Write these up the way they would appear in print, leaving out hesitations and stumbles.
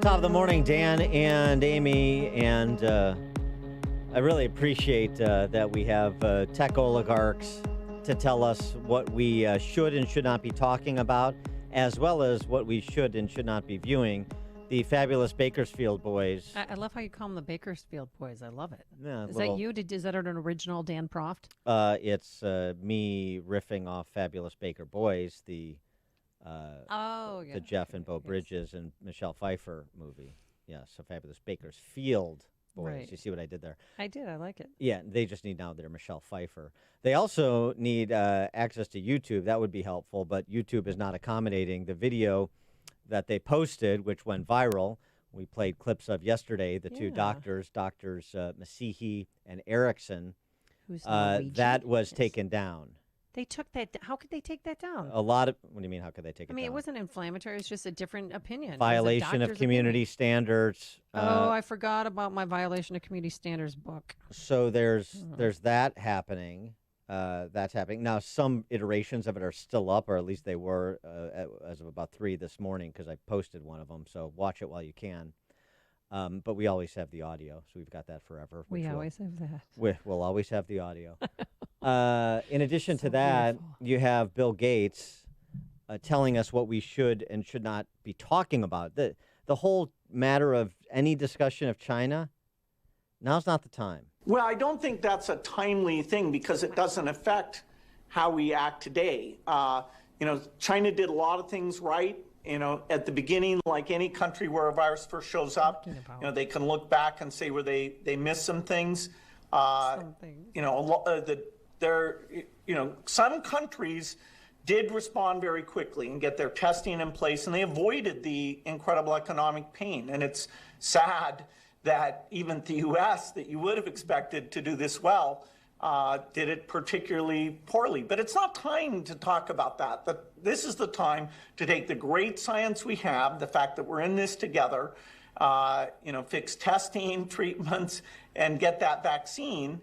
Top of the morning, Dan and Amy, and I really appreciate that we have tech oligarchs to tell us what we should and should not be talking about, as well as what we should and should not be viewing. The fabulous Bakersfield boys. I love how you call them the Bakersfield boys. I love it. Yeah, Is that you? Is that an original Dan Proft? It's me riffing off Fabulous Baker Boys, the Jeff and Bo Bridges and Michelle Pfeiffer movie. Yeah, so Fabulous Bakersfield boys. Right. You see what I did there? I did. I like it. Yeah, they just need now their Michelle Pfeiffer. They also need access to YouTube. That would be helpful, but YouTube is not accommodating the video that they posted, which went viral. We played clips of yesterday, the two doctors, Doctors Masihi and Erickson. Who's that was taken down. They took that. How could they take that down? A lot of. What do you mean? How could they take it down? I mean, it wasn't inflammatory. It was just a different opinion. Violation of community standards. I forgot about my violation of community standards book. So there's that happening. That's happening now. Some iterations of it are still up, or at least they were as of about 3 this morning, because I posted one of them. So watch it while you can. But we always have the audio, so we've got that forever. We always have that. We'll always have the audio. In addition to that, beautiful. you have Bill Gates telling us what we should and should not be talking about. The whole matter of any discussion of China, now's not the time. Well, I don't think that's a timely thing because it doesn't affect how we act today. China did a lot of things right. At the beginning, like any country where a virus first shows up, they can look back and say where they missed some things. Some countries did respond very quickly and get their testing in place, and they avoided the incredible economic pain. And it's sad that even the U.S., that you would have expected to do this well, did it particularly poorly. But it's not time to talk about that. This is the time to take the great science we have, the fact that we're in this together, fix testing, treatments, and get that vaccine,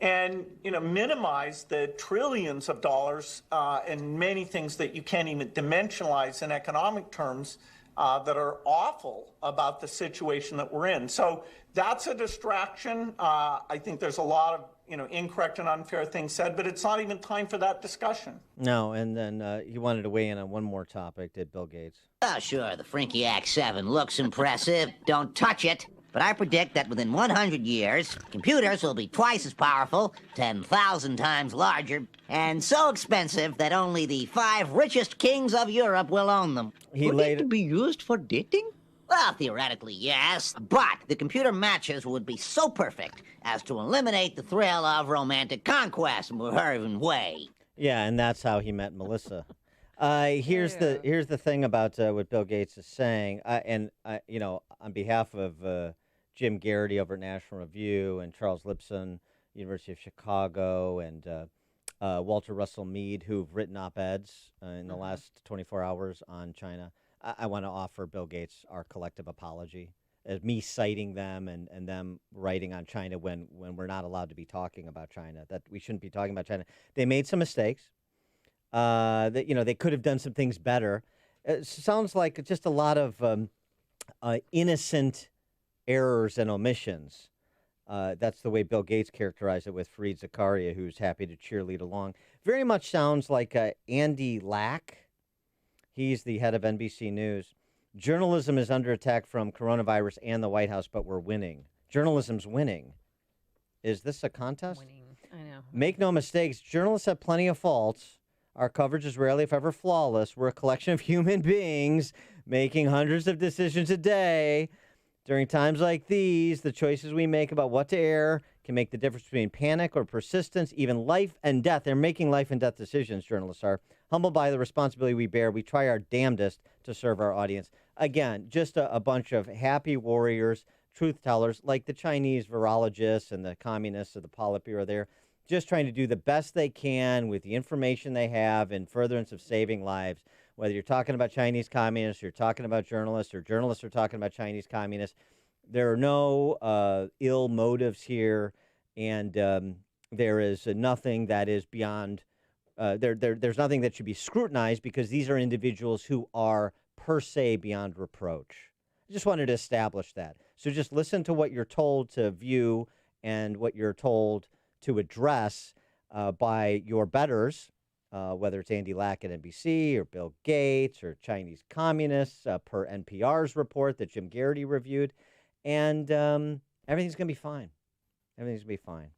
and minimize the trillions of dollars and many things that you can't even dimensionalize in economic terms that are awful about the situation that we're in. So that's a distraction. I think there's a lot of incorrect and unfair things said, but it's not even time for that discussion. No, and then he wanted to weigh in on one more topic, did Bill Gates. Oh, sure, the Frinkiac 7 looks impressive. Don't touch it. But I predict that within 100 years, computers will be twice as powerful, 10,000 times larger, and so expensive that only the 5 richest kings of Europe will own them. Would it be used for dating? Well, theoretically, yes, but the computer matches would be so perfect as to eliminate the thrill of romantic conquest in her way. Yeah, and that's how he met Melissa. Here's the thing about what Bill Gates is saying, on behalf of Jim Garrity over at National Review and Charles Lipson, University of Chicago, and Walter Russell Mead, who've written op-eds in the last 24 hours on China, I want to offer Bill Gates our collective apology, as me citing them and them writing on China when we're not allowed to be talking about China, that we shouldn't be talking about China. They made some mistakes. They could have done some things better. It sounds like just a lot of innocent errors and omissions. That's the way Bill Gates characterized it with Fareed Zakaria, who's happy to cheerlead along. Very much sounds like Andy Lack. He's the head of NBC News. Journalism is under attack from coronavirus and the White House, but we're winning. Journalism's winning. Is this a contest? Winning. I know. Make no mistakes. Journalists have plenty of faults. Our coverage is rarely, if ever, flawless. We're a collection of human beings making hundreds of decisions a day. During times like these, the choices we make about what to air can make the difference between panic or persistence, even life and death. They're making life and death decisions, journalists are. Humbled by the responsibility we bear, we try our damnedest to serve our audience. Again, just a bunch of happy warriors, truth tellers, like the Chinese virologists and the communists of the Politburo there, just trying to do the best they can with the information they have in furtherance of saving lives. Whether you're talking about Chinese communists, you're talking about journalists, or journalists are talking about Chinese communists, there are no ill motives here, and there is nothing that is beyond. There's nothing that should be scrutinized because these are individuals who are per se beyond reproach. I just wanted to establish that. So just listen to what you're told to view and what you're told to address by your betters, whether it's Andy Lack at NBC or Bill Gates or Chinese communists, per NPR's report that Jim Garrity reviewed. And everything's going to be fine. Everything's going to be fine.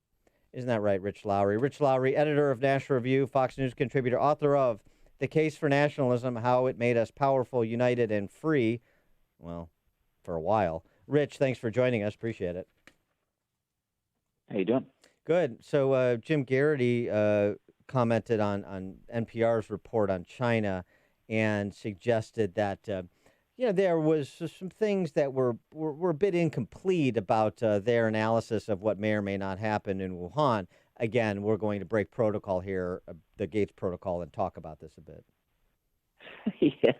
Isn't that right, Rich Lowry? Rich Lowry, editor of National Review, Fox News contributor, author of The Case for Nationalism, How It Made Us Powerful, United, and Free. Well, for a while. Rich, thanks for joining us. Appreciate it. How you doing? Good. So Jim Garrity commented on NPR's report on China and suggested that there was some things that were a bit incomplete about their analysis of what may or may not happen in Wuhan. Again, we're going to break protocol here, the Gates protocol, and talk about this a bit. Yeah.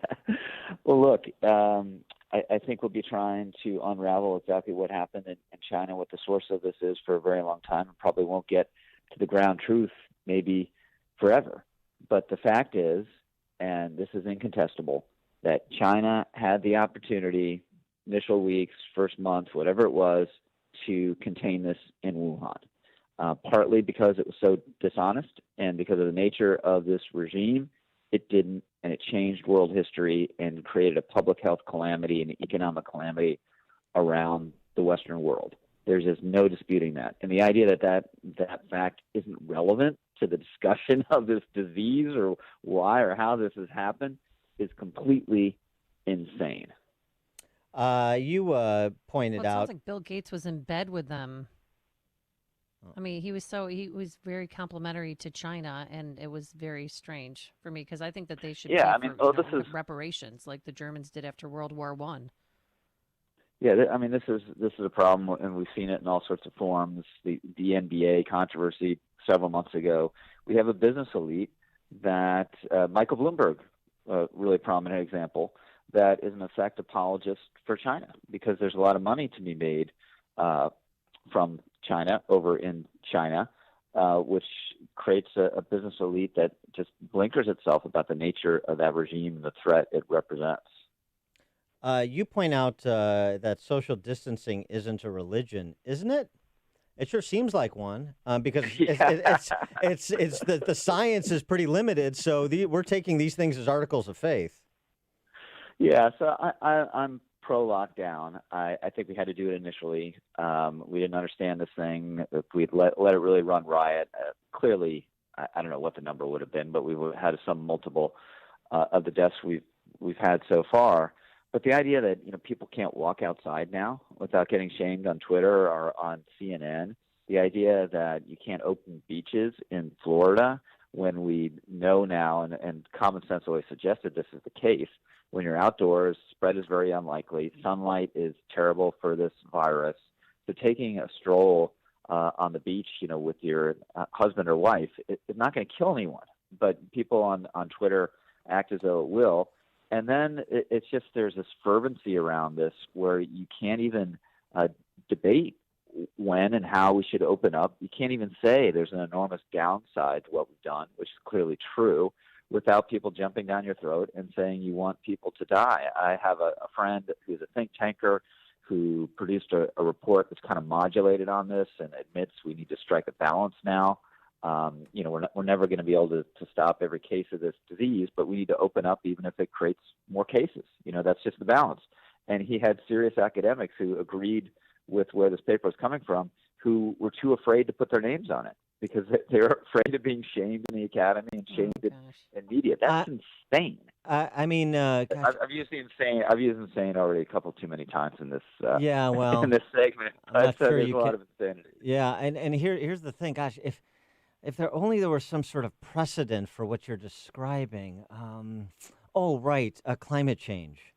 Well, look, I think we'll be trying to unravel exactly what happened in China, what the source of this is for a very long time, and probably won't get to the ground truth maybe forever. But the fact is, and this is incontestable, that China had the opportunity, initial weeks, first month, whatever it was, to contain this in Wuhan. Partly because it was so dishonest and because of the nature of this regime, it didn't, and it changed world history and created a public health calamity and an economic calamity around the Western world. There's just no disputing that. And the idea that fact isn't relevant to the discussion of this disease or why or how this has happened is completely insane. You pointed Well, it out. sounds like Bill Gates was in bed with them. I mean, he was very complimentary to China, and it was very strange for me because I think that they should pay for reparations like the Germans did after World War I. Yeah, I mean, this is a problem, and we've seen it in all sorts of forms. The NBA controversy several months ago. We have a business elite that Michael Bloomberg, a really prominent example, that is in effect apologist for China because there's a lot of money to be made from China over in China, which creates a business elite that just blinkers itself about the nature of that regime and the threat it represents. You point out that social distancing isn't a religion, isn't it? It sure seems like one because it's the science is pretty limited. So we're taking these things as articles of faith. Yeah, so I'm pro lockdown. I think we had to do it initially. We didn't understand this thing. If we'd let it really run riot, clearly, I don't know what the number would have been, but we would have had some multiple of the deaths we've had so far. But the idea that people can't walk outside now without getting shamed on Twitter or on CNN, the idea that you can't open beaches in Florida when we know now, and common sense always suggested this is the case, when you're outdoors, spread is very unlikely. Sunlight is terrible for this virus. So taking a stroll on the beach, with your husband or wife, it's not going to kill anyone. But people on Twitter act as though it will. And then it's just there's this fervency around this where you can't even debate when and how we should open up. You can't even say there's an enormous downside to what we've done, which is clearly true, without people jumping down your throat and saying you want people to die. I have a friend who's a think tanker who produced a report that's kind of modulated on this and admits we need to strike a balance now. We're never going to be able to stop every case of this disease, but we need to open up even if it creates more cases. That's just the balance. And he had serious academics who agreed with where this paper was coming from, who were too afraid to put their names on it because they were afraid of being shamed in the academy and shamed in media. That's insane. I mean, I've used insane. I've used insane already a couple too many times in this. Yeah, well, in this segment. I'm not sure there's a lot of insanity. Yeah, and here's the thing. Gosh, if there was some sort of precedent for what you're describing. Climate change.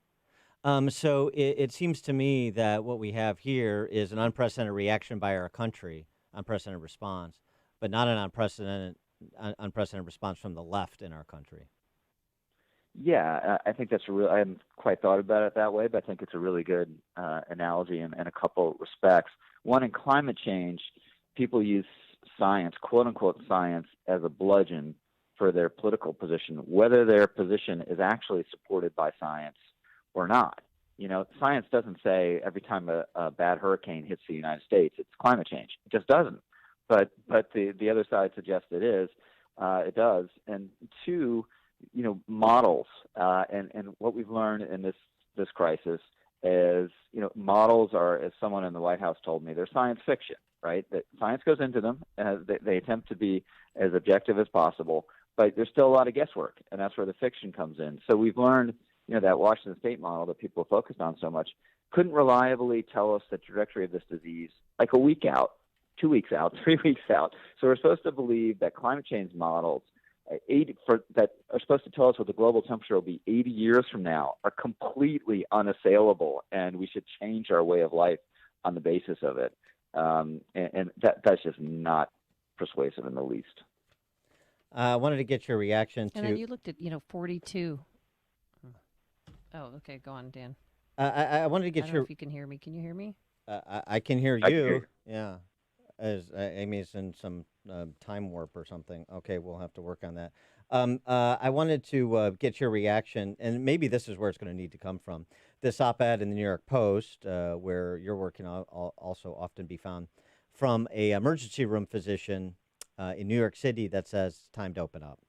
So it seems to me that what we have here is an unprecedented reaction by our country, unprecedented response, but not an unprecedented response from the left in our country. Yeah, I think that's I haven't quite thought about it that way, but I think it's a really good analogy in a couple respects. One, in climate change, people use science, quote unquote science, as a bludgeon for their political position, whether their position is actually supported by science or not. Science doesn't say every time a bad hurricane hits the United States, it's climate change. It just doesn't. But the other side suggests it is. It does. And two, models. And what we've learned in this crisis is, models are, as someone in the White House told me, they're science fiction, right? That science goes into them. They attempt to be as objective as possible, but there's still a lot of guesswork, and that's where the fiction comes in. So we've learned, that Washington State model that people focused on so much couldn't reliably tell us the trajectory of this disease like a week out, 2 weeks out, 3 weeks out. So we're supposed to believe that climate change models that are supposed to tell us what the global temperature will be 80 years from now are completely unassailable, and we should change our way of life on the basis of it. And that's just not persuasive in the least. I wanted to get your reaction to. And then you looked at 42. Oh, okay. Go on, Dan. I wanted to get I don't your. know if you can hear me. Can you hear me? I can hear you. I can hear you. Yeah. As Amy's in some time warp or something. Okay, we'll have to work on that. I wanted to get your reaction, and maybe this is where it's going to need to come from. This op-ed in the New York Post, where your work can also often be found, from a emergency room physician in New York City that says time to open up.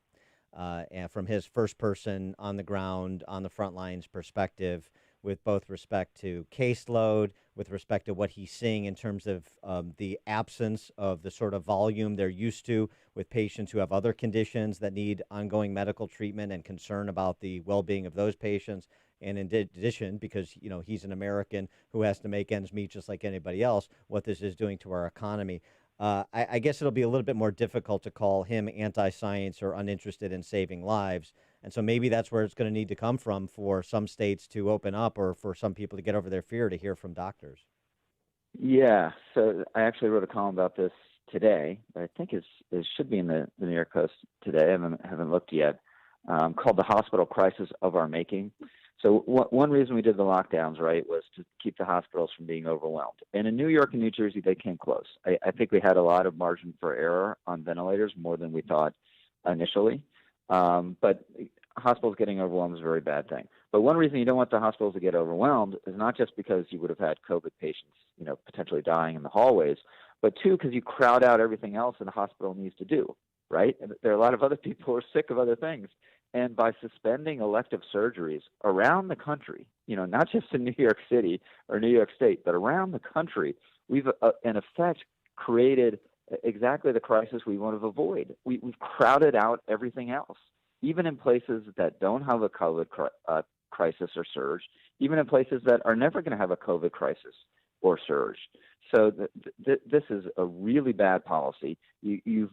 And from his first person on the ground, on the front lines perspective, with both respect to caseload, with respect to what he's seeing in terms of the absence of the sort of volume they're used to with patients who have other conditions that need ongoing medical treatment, and concern about the well-being of those patients. And in addition, because he's an American who has to make ends meet just like anybody else, what this is doing to our economy. I guess it'll be a little bit more difficult to call him anti-science or uninterested in saving lives. And so maybe that's where it's going to need to come from for some states to open up, or for some people to get over their fear to hear from doctors. Yeah. So I actually wrote a column about this today. I think it should be in the New York Post today. I haven't looked yet. Called "The Hospital Crisis of Our Making." So one reason we did the lockdowns, right, was to keep the hospitals from being overwhelmed. And in New York and New Jersey, they came close. I think we had a lot of margin for error on ventilators, more than we thought initially. But hospitals getting overwhelmed is a very bad thing. But one reason you don't want the hospitals to get overwhelmed is not just because you would have had COVID patients, potentially dying in the hallways, but two, because you crowd out everything else that a hospital needs to do, right? And there are a lot of other people who are sick of other things. And by suspending elective surgeries around the country, not just in New York City or New York State, but around the country, we've in effect created exactly the crisis we want to avoid. We've crowded out everything else, even in places that don't have a COVID crisis or surge, even in places that are never going to have a COVID crisis or surge. So this is a really bad policy. You've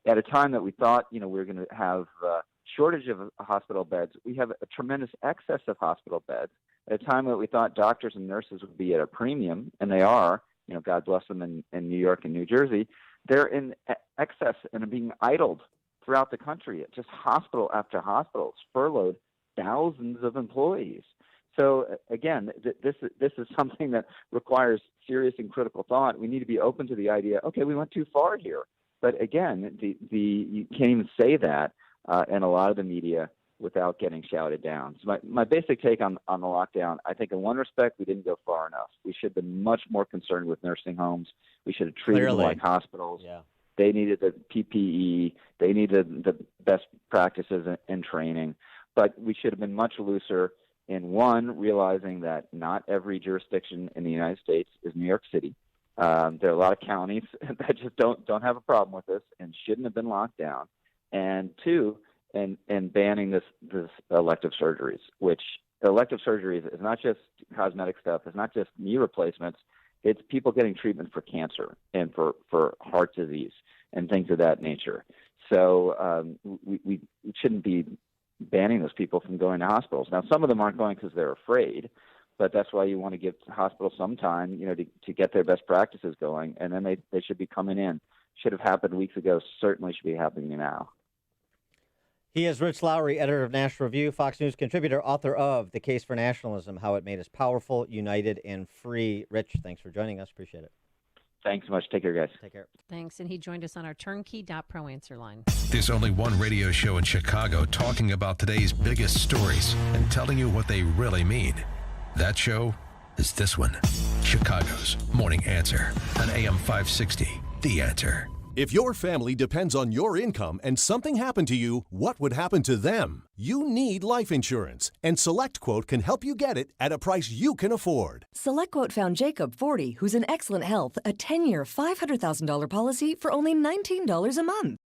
at a time that we thought we were going to have shortage of hospital beds, we have a tremendous excess of hospital beds. At a time that we thought doctors and nurses would be at a premium, and they are, God bless them in New York and New Jersey, they're in excess and are being idled throughout the country. Just hospital after hospital, furloughed thousands of employees. So again, this is something that requires serious and critical thought. We need to be open to the idea, okay, we went too far here. But again, you can't even say that in a lot of the media without getting shouted down. So my basic take on the lockdown, I think in one respect, we didn't go far enough. We should have been much more concerned with nursing homes. We should have treated them like hospitals. Yeah. They needed the PPE. They needed the best practices and training. But we should have been much looser in, one, realizing that not every jurisdiction in the United States is New York City. There are a lot of counties that just don't have a problem with this and shouldn't have been locked down. And two, and banning this elective surgeries, which elective surgeries is not just cosmetic stuff. It's not just knee replacements. It's people getting treatment for cancer and for heart disease and things of that nature. So we shouldn't be banning those people from going to hospitals. Now, some of them aren't going because they're afraid, but that's why you want to give hospitals some time, to get their best practices going, and then they should be coming in. Should have happened weeks ago. Certainly should be happening now. He is Rich Lowry, editor of National Review, Fox News contributor, author of The Case for Nationalism, How It Made Us Powerful, United, and Free. Rich, thanks for joining us. Appreciate it. Thanks so much. Take care, guys. Take care. Thanks. And he joined us on our turnkey.pro answer line. There's only one radio show in Chicago talking about today's biggest stories and telling you what they really mean. That show is this one. Chicago's Morning Answer on AM 560. The Answer. If your family depends on your income and something happened to you, what would happen to them? You need life insurance, and SelectQuote can help you get it at a price you can afford. SelectQuote found Jacob, 40, who's in excellent health, a 10-year, $500,000 policy for only $19 a month.